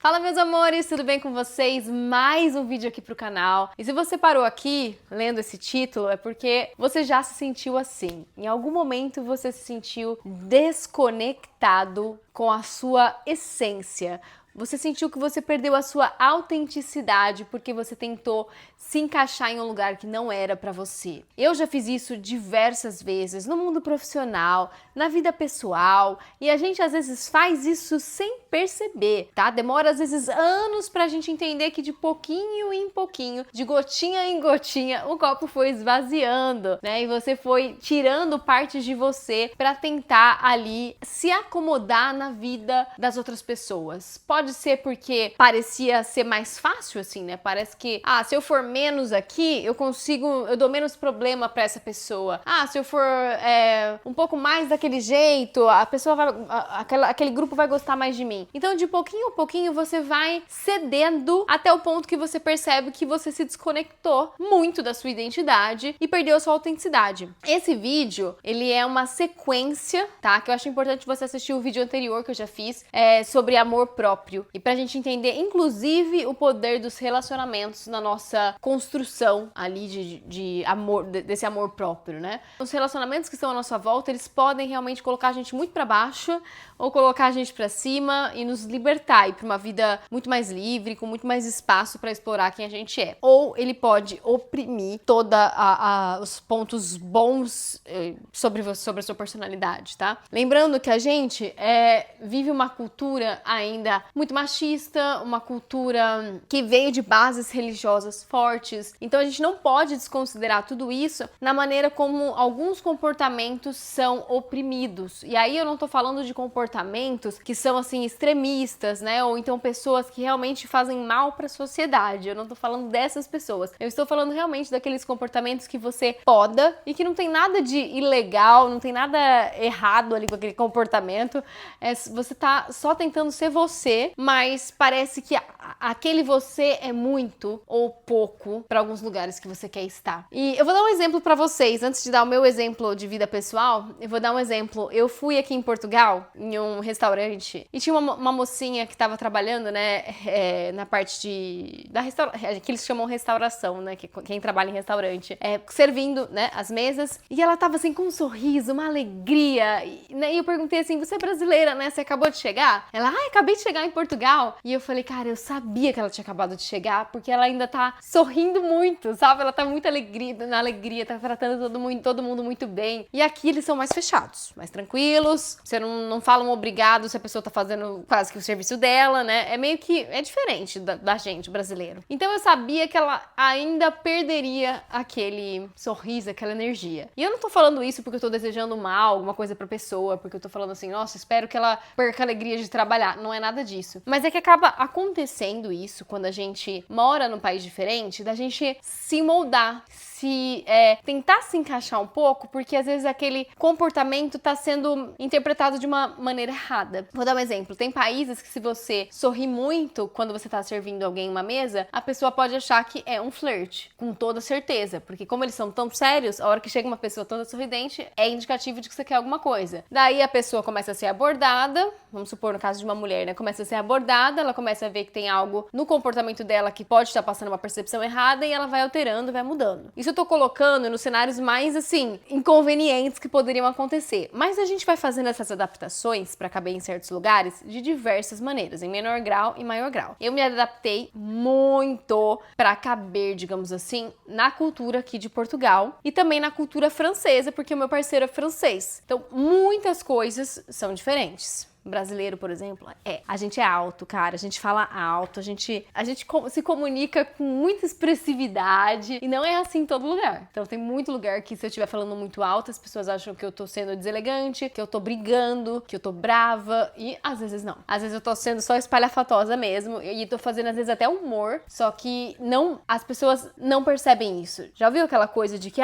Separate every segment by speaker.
Speaker 1: Fala, meus amores, tudo bem com vocês? Mais um vídeo aqui pro canal. E se você parou aqui lendo esse título, é porque você já se sentiu assim. Em algum momento você se sentiu desconectado com a sua essência. Você sentiu que você perdeu a sua autenticidade porque você tentou se encaixar em um lugar que não era pra você. Eu já fiz isso diversas vezes no mundo profissional, na vida pessoal, e a gente às vezes faz isso sem perceber, tá? Demora às vezes anos pra gente entender que de pouquinho em pouquinho, de gotinha em gotinha, o copo foi esvaziando, né? E você foi tirando partes de você pra tentar ali se acomodar na vida das outras pessoas. Pode ser porque parecia ser mais fácil assim, né? Parece que, se eu for menos aqui, eu dou menos problema pra essa pessoa. Se eu for um pouco mais daquele jeito, a pessoa aquele grupo vai gostar mais de mim. Então, de pouquinho a pouquinho, você vai cedendo até o ponto que você percebe que você se desconectou muito da sua identidade e perdeu a sua autenticidade. Esse vídeo, ele é uma sequência, tá? Que eu acho importante você assistir o vídeo anterior que eu já fiz, sobre amor próprio. E pra gente entender, inclusive, o poder dos relacionamentos na nossa construção ali de amor, desse amor próprio, né? Os relacionamentos que estão à nossa volta, eles podem realmente colocar a gente muito pra baixo ou colocar a gente pra cima e nos libertar e pra uma vida muito mais livre, com muito mais espaço pra explorar quem a gente é. Ou ele pode oprimir os pontos bons sobre a sua personalidade, tá? Lembrando que a gente vive uma cultura ainda muito machista, uma cultura que veio de bases religiosas fortes. Então a gente não pode desconsiderar tudo isso na maneira como alguns comportamentos são oprimidos. E aí eu não tô falando de comportamentos que são assim extremistas, né? Ou então pessoas que realmente fazem mal para a sociedade. Eu não tô falando dessas pessoas. Eu estou falando realmente daqueles comportamentos que você poda e que não tem nada de ilegal, não tem nada errado ali com aquele comportamento. Você tá só tentando ser você, mas parece que aquele você é muito ou pouco para alguns lugares que você quer estar. E eu vou dar um exemplo para vocês. Antes de dar o meu exemplo de vida pessoal, eu vou dar um exemplo. Eu fui aqui em Portugal, em um restaurante, e tinha uma mocinha que estava trabalhando, né, na parte que eles chamam restauração, né, quem trabalha em restaurante, servindo, né, as mesas, e ela tava assim com um sorriso, uma alegria, né, e eu perguntei assim, você é brasileira, né, você acabou de chegar? Ela, acabei de chegar em Portugal. E eu falei, cara, eu sabia que ela tinha acabado de chegar, porque ela ainda tá sorrindo muito, sabe? Ela tá muito na alegria, tá tratando todo mundo muito bem. E aqui eles são mais fechados, mais tranquilos, você não fala um obrigado se a pessoa tá fazendo quase que o serviço dela, né? É diferente da gente, brasileiro. Então eu sabia que ela ainda perderia aquele sorriso, aquela energia. E eu não tô falando isso porque eu tô desejando mal, alguma coisa pra pessoa, porque eu tô falando assim, nossa, espero que ela perca a alegria de trabalhar. Não é nada disso. Mas é que acaba acontecendo isso quando a gente mora num país diferente, da gente se moldar, tentar se encaixar um pouco, porque às vezes aquele comportamento tá sendo interpretado de uma maneira errada. Vou dar um exemplo. Tem países que se você sorri muito quando você tá servindo alguém em uma mesa, a pessoa pode achar que é um flerte, com toda certeza, porque como eles são tão sérios, a hora que chega uma pessoa toda sorridente, é indicativo de que você quer alguma coisa. Daí a pessoa começa a ser abordada, vamos supor no caso de uma mulher, né, começa a ser abordada, ela começa a ver que tem algo no comportamento dela que pode estar passando uma percepção errada e ela vai alterando, vai mudando. Isso eu tô colocando nos cenários mais, assim, inconvenientes que poderiam acontecer. Mas a gente vai fazendo essas adaptações pra caber em certos lugares de diversas maneiras, em menor grau e maior grau. Eu me adaptei muito pra caber, digamos assim, na cultura aqui de Portugal e também na cultura francesa, porque o meu parceiro é francês. Então, muitas coisas são diferentes. Brasileiro, por exemplo, a gente é alto, cara, a gente fala alto, a gente se comunica com muita expressividade e não é assim em todo lugar. Então tem muito lugar que se eu estiver falando muito alto, as pessoas acham que eu tô sendo deselegante, que eu tô brigando, que eu tô brava e às vezes não. Às vezes eu tô sendo só espalhafatosa mesmo e tô fazendo às vezes até humor, só que as pessoas não percebem isso. Já ouviu aquela coisa de que,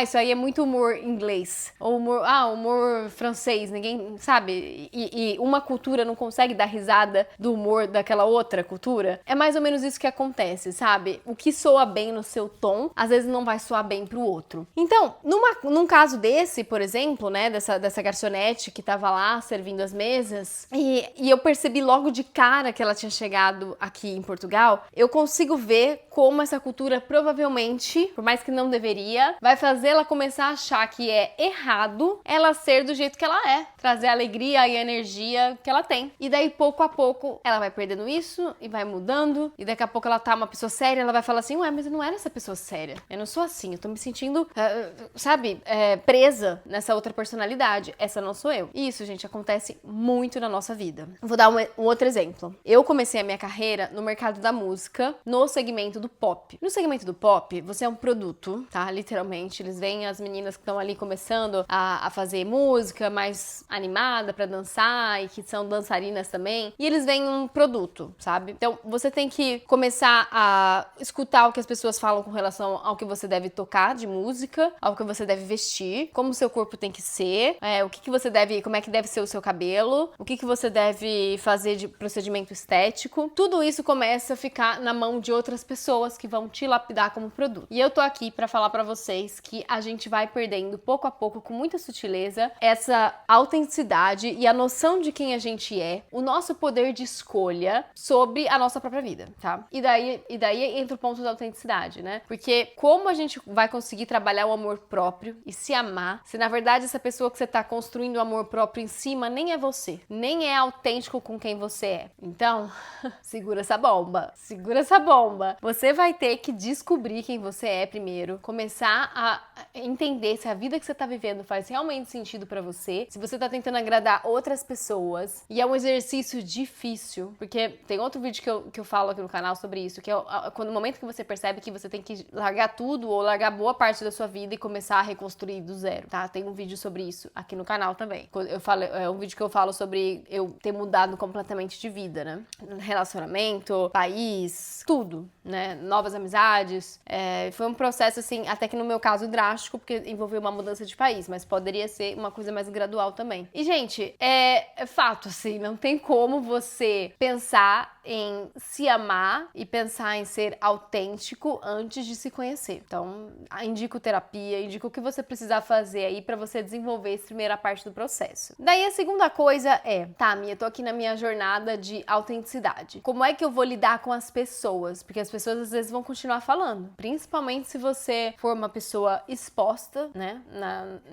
Speaker 1: isso aí é muito humor inglês ou humor francês, ninguém sabe? E uma cultura não consegue dar risada do humor daquela outra cultura? É mais ou menos isso que acontece, sabe? O que soa bem no seu tom, às vezes não vai soar bem pro outro. Então, num caso desse, por exemplo, né, dessa garçonete que tava lá servindo as mesas, e eu percebi logo de cara que ela tinha chegado aqui em Portugal, eu consigo ver como essa cultura provavelmente, por mais que não deveria, vai fazer ela começar a achar que é errado ela ser do jeito que ela é, trazer a alegria e a energia que ela tem. E daí, pouco a pouco, ela vai perdendo isso e vai mudando, e daqui a pouco ela tá uma pessoa séria, ela vai falar assim, ué, mas eu não era essa pessoa séria, eu não sou assim, eu tô me sentindo, presa nessa outra personalidade, essa não sou eu. E isso, gente, acontece muito na nossa vida. Vou dar um outro exemplo. Eu comecei a minha carreira no mercado da música, no segmento do pop. No segmento do pop, você é um produto, tá? Literalmente, eles veem as meninas que estão ali começando a fazer música mais animada pra dançar e que são dançarinas também, e eles veem um produto, sabe? Então, você tem que começar a escutar o que as pessoas falam com relação ao que você deve tocar de música, ao que você deve vestir, como o seu corpo tem que ser, como é que deve ser o seu cabelo, o que você deve fazer de procedimento estético. Tudo isso começa a ficar na mão de outras pessoas que vão te lapidar como produto. E eu tô aqui pra falar pra vocês que a gente vai perdendo pouco a pouco, com muita sutileza, essa autenticidade e a noção de quem a gente é, o nosso poder de escolha sobre a nossa própria vida, tá? E daí entra o ponto da autenticidade, né? Porque como a gente vai conseguir trabalhar o amor próprio e se amar, se na verdade essa pessoa que você tá construindo o amor próprio em cima nem é você, nem é autêntico com quem você é. Então, segura essa bomba, segura essa bomba. Você vai ter que descobrir quem você é primeiro, começar a entender se a vida que você tá vivendo faz realmente sentido pra você, se você tá tentando agradar outras pessoas, e é um exercício difícil, porque tem outro vídeo que eu falo aqui no canal sobre isso, que é quando o momento que você percebe que você tem que largar tudo ou largar boa parte da sua vida e começar a reconstruir do zero, tá? Tem um vídeo sobre isso aqui no canal também. É um vídeo que eu falo sobre eu ter mudado completamente de vida, né? Relacionamento, país, tudo, né? Novas amizades. Foi um processo, assim, até que no meu caso drástico, porque envolveu uma mudança de país, mas poderia ser uma coisa mais gradual também. E, gente, é fato, assim, não tem como você pensar em se amar e pensar em ser autêntico antes de se conhecer. Então, indico terapia, indico o que você precisar fazer aí pra você desenvolver essa primeira parte do processo. Daí a segunda coisa tá, Mia, tô aqui na minha jornada de autenticidade. Como é que eu vou lidar com as pessoas? Porque as pessoas às vezes vão continuar falando, principalmente se você for uma pessoa exposta, né,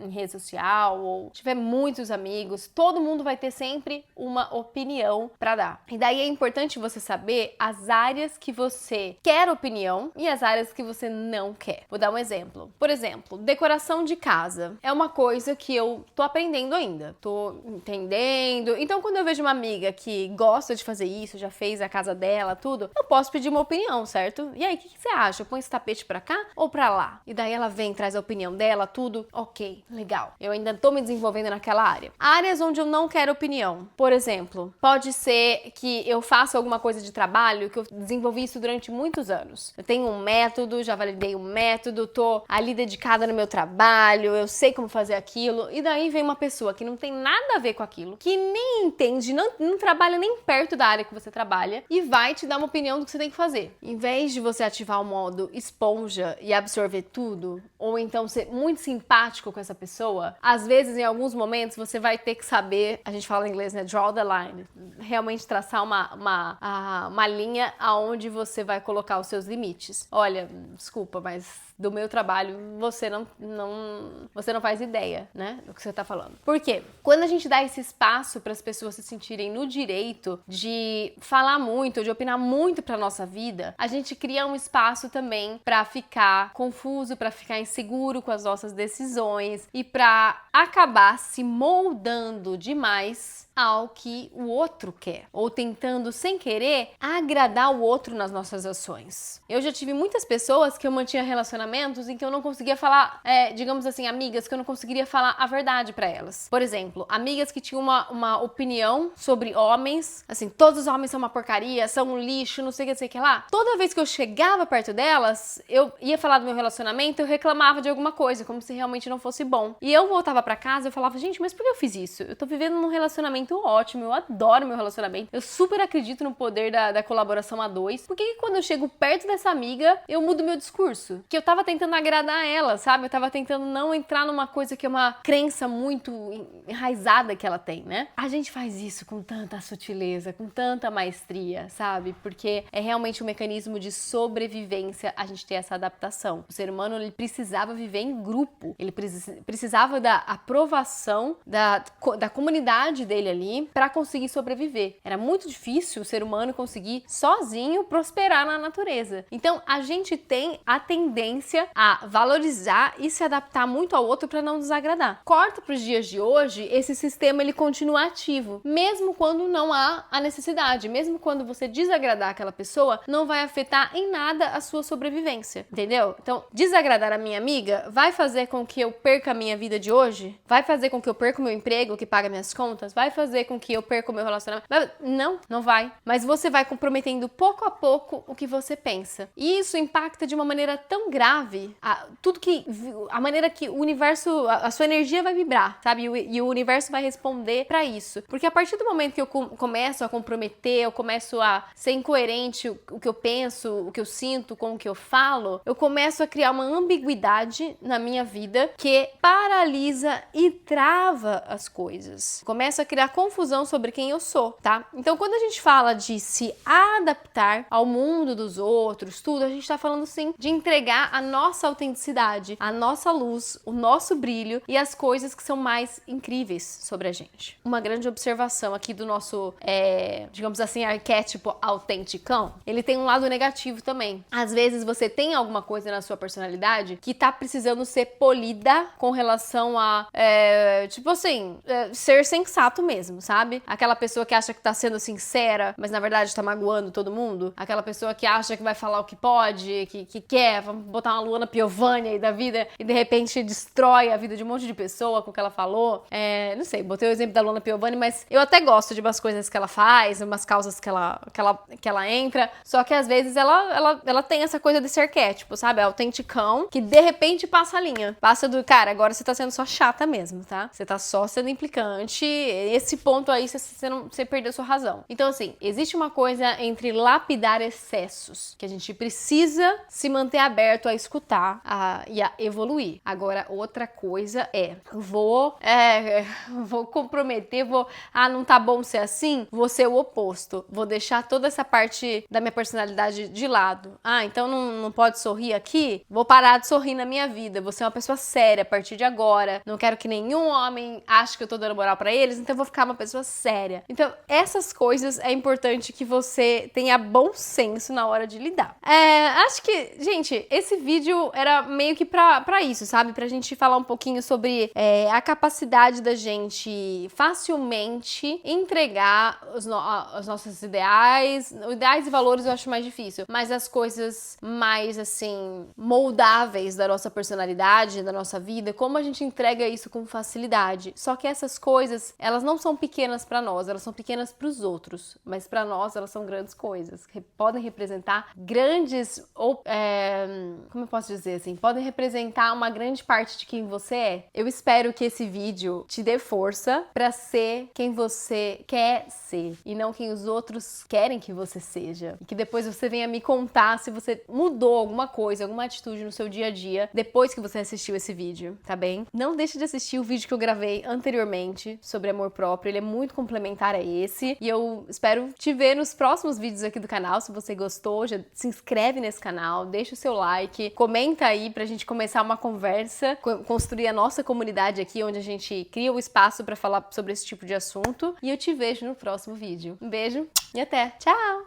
Speaker 1: em rede social ou tiver muitos amigos, todo mundo vai ter sempre uma opinião pra dar. E daí é importante você saber as áreas que você quer opinião e as áreas que você não quer. Vou dar um exemplo. Por exemplo, decoração de casa. É uma coisa que eu tô aprendendo ainda. Tô entendendo. Então, quando eu vejo uma amiga que gosta de fazer isso, já fez a casa dela, tudo, eu posso pedir uma opinião, certo? E aí, o que você acha? Eu ponho esse tapete pra cá ou pra lá? E daí ela vem, traz a opinião dela, tudo. Ok, legal. Eu ainda tô me desenvolvendo naquela área. Áreas onde eu não quero opinião. Por exemplo, pode ser que eu faça alguma coisa de trabalho que eu desenvolvi isso durante muitos anos. Eu tenho um método, já validei o método, tô ali dedicada no meu trabalho, eu sei como fazer aquilo, e daí vem uma pessoa que não tem nada a ver com aquilo, que nem entende, não trabalha nem perto da área que você trabalha, e vai te dar uma opinião do que você tem que fazer. Em vez de você ativar o modo esponja e absorver tudo, ou então ser muito simpático com essa pessoa, às vezes, em alguns momentos, você vai ter que saber, a gente fala em inglês, né, draw the line, realmente traçar uma linha aonde você vai colocar os seus limites. Olha, desculpa, mas do meu trabalho você não faz ideia, né, do que você tá falando. Por quê? Quando a gente dá esse espaço para as pessoas se sentirem no direito de falar muito, de opinar muito pra nossa vida, a gente cria um espaço também para ficar confuso, para ficar inseguro com as nossas decisões e para acabar se moldando demais ao que o outro quer, ou tentando, sem querer, agradar o outro nas nossas ações. Eu já tive muitas pessoas que eu mantinha relacionamentos em que eu não conseguia falar, digamos assim, amigas que eu não conseguiria falar a verdade pra elas. Por exemplo, amigas que tinham uma opinião sobre homens, assim, todos os homens são uma porcaria, são um lixo, não sei o que lá. Toda vez que eu chegava perto delas, eu ia falar do meu relacionamento, eu reclamava de alguma coisa, como se realmente não fosse bom. E eu voltava pra casa e eu falava, gente, mas por que eu fiz isso? Eu tô vivendo num relacionamento relacionamento ótimo, eu adoro meu relacionamento, eu super acredito no poder da colaboração a dois. Por que quando eu chego perto dessa amiga, eu mudo meu discurso? Que eu tava tentando agradar ela, sabe? Eu tava tentando não entrar numa coisa que é uma crença muito enraizada que ela tem, né? A gente faz isso com tanta sutileza, com tanta maestria, sabe? Porque é realmente um mecanismo de sobrevivência a gente ter essa adaptação. O ser humano, ele precisava viver em grupo, ele precisava da aprovação da comunidade dele ali para conseguir sobreviver. Era muito difícil o ser humano conseguir sozinho prosperar na natureza. Então, a gente tem a tendência a valorizar e se adaptar muito ao outro para não desagradar. Corta para os dias de hoje, esse sistema ele continua ativo, mesmo quando não há a necessidade, mesmo quando você desagradar aquela pessoa, não vai afetar em nada a sua sobrevivência, entendeu? Então, desagradar a minha amiga vai fazer com que eu perca a minha vida de hoje? Vai fazer com que eu perca o meu emprego, que paga minhas contas? Vai fazer com que eu perca o meu relacionamento? Não vai. Mas você vai comprometendo pouco a pouco o que você pensa. E isso impacta de uma maneira tão grave a maneira que o universo, a sua energia vai vibrar, sabe? E o universo vai responder pra isso. Porque a partir do momento que eu começo a comprometer, eu começo a ser incoerente o que eu penso, o que eu sinto com o que eu falo, eu começo a criar uma ambiguidade na minha vida que paralisa e trava as coisas. Começo a criar confusão sobre quem eu sou, tá? Então, quando a gente fala de se adaptar ao mundo dos outros, tudo, a gente tá falando sim de entregar a nossa autenticidade, a nossa luz, o nosso brilho e as coisas que são mais incríveis sobre a gente. Uma grande observação aqui do nosso, digamos assim, arquétipo autenticão, ele tem um lado negativo também. Às vezes você tem alguma coisa na sua personalidade que tá precisando ser polida com relação a, ser sensato mesmo, sabe? Aquela pessoa que acha que tá sendo sincera, mas na verdade tá magoando todo mundo. Aquela pessoa que acha que vai falar o que pode, que quer, vamos botar uma Luana Piovani aí da vida e de repente destrói a vida de um monte de pessoa com o que ela falou. Não sei, botei o exemplo da Luana Piovani, mas eu até gosto de umas coisas que ela faz, umas causas que ela entra, só que às vezes ela tem essa coisa desse arquétipo, sabe? É autenticão, que de repente passa a linha. Passa do, cara, agora você tá sendo só chata mesmo, tá? Você tá só sendo implicante, esse ponto aí você perdeu sua razão. Então, assim, existe uma coisa entre lapidar excessos, que a gente precisa se manter aberto a escutar e a evoluir. Agora, outra coisa vou comprometer, não tá bom ser assim, vou ser o oposto. Vou deixar toda essa parte da minha personalidade de lado. Então não pode sorrir aqui? Vou parar de sorrir na minha vida, vou ser uma pessoa séria a partir de agora. Não quero que nenhum homem ache que eu tô dando moral pra eles, então eu vou ficar uma pessoa séria. Então, essas coisas é importante que você tenha bom senso na hora de lidar. Acho que, gente, esse vídeo era meio que pra isso, sabe? Pra gente falar um pouquinho sobre a capacidade da gente facilmente entregar os nossos ideais e valores eu acho mais difícil, mas as coisas mais, assim, moldáveis da nossa personalidade, da nossa vida, como a gente entrega isso com facilidade. Só que essas coisas, elas não são pequenas pra nós, elas são pequenas pros outros, mas pra nós elas são grandes coisas, que podem representar grandes, como eu posso dizer assim, podem representar uma grande parte de quem você é. Eu espero que esse vídeo te dê força pra ser quem você quer ser e não quem os outros querem que você seja. E que depois você venha me contar se você mudou alguma coisa, alguma atitude no seu dia a dia depois que você assistiu esse vídeo, tá bem? Não deixe de assistir o vídeo que eu gravei anteriormente sobre amor próprio, ele é muito complementar a esse e eu espero te ver nos próximos vídeos aqui do canal. Se você gostou, já se inscreve nesse canal, deixa o seu like, comenta aí pra gente começar uma conversa, construir a nossa comunidade aqui, onde a gente cria o espaço pra falar sobre esse tipo de assunto e eu te vejo no próximo vídeo. Um beijo e até! Tchau!